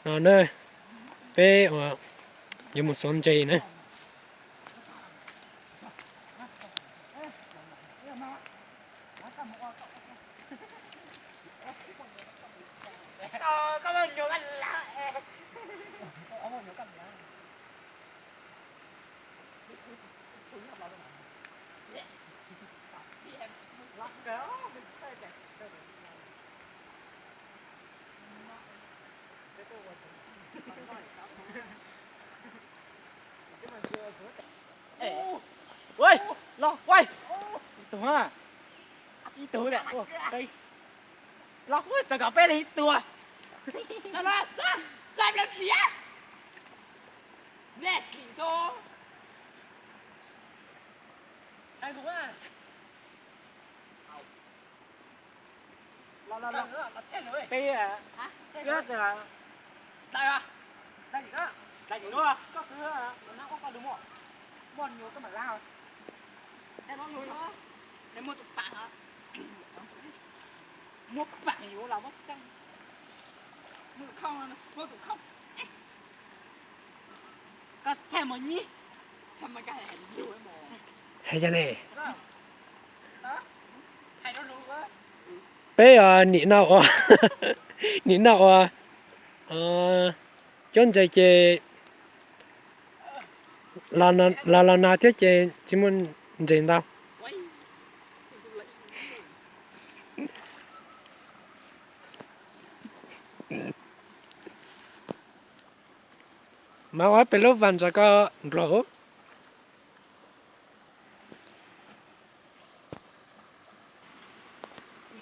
nó nơi bé ở như một son chày nữa ôi lo quay tụi à đi tụi nè đây lo quá chờ gặp bé đi tụi Sao nó sao em làm gì á? Nè, kỳ số. đây cũng à lo bé à Hả? rất là Đây à? đây gì đó đây gì nữa có cứ nó có đúng không bọn nhiều cái mà lao Em nói luôn đó. Em mua tục bạn hả? mua các bạn nhiều là mất chân Mua tục không, mua tục không. có thêm một nhí Sao mà cái này nhiều em bò. hay cho này đó hay nó luôn á bé nị nào nị nào chọn chạy chạy là na thiết chạy chỉ muốn chạy đâu Quay. mà ở bên lúc van cho có lỗ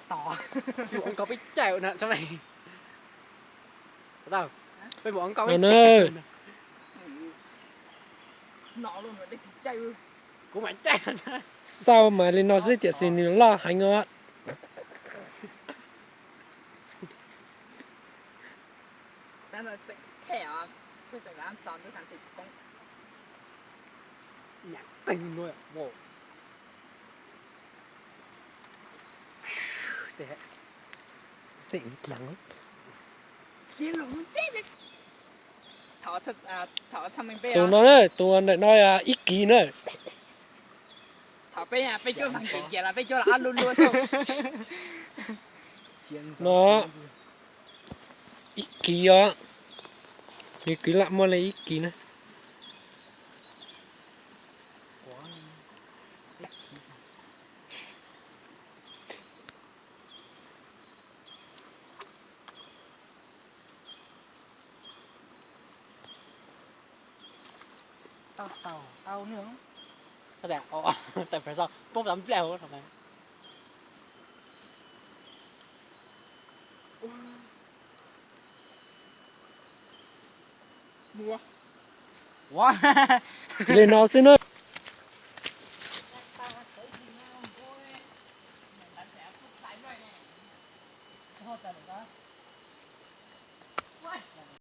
tỏ bọn có biết chèo nè sao này đâu bên bọn có biết nó chèo nè Nọ luôn rồi, đây chỉ chay ư. cũng phải chèo nè sao mà lên nó dễ tiệt xin nữa lo hay ngó但是这菜啊，这个人长得像地公。 nhạc tình luôn wow để xịn lắm Cái lũng chết đấy. Thọ cho mình bây tụi giờ. nó đấy tụi nó nói ít ký nữa Thọ bây giờ bây giờ bằng chuyện kia là bây giờ là ăn luôn luôn thôi. nó ít ký á thì cứ làm mà lấy ít ký nữa tao sầu tao nữa tao đẹp tại phải sao bông tắm leo thằng này Mua. wow lên nó xin nữa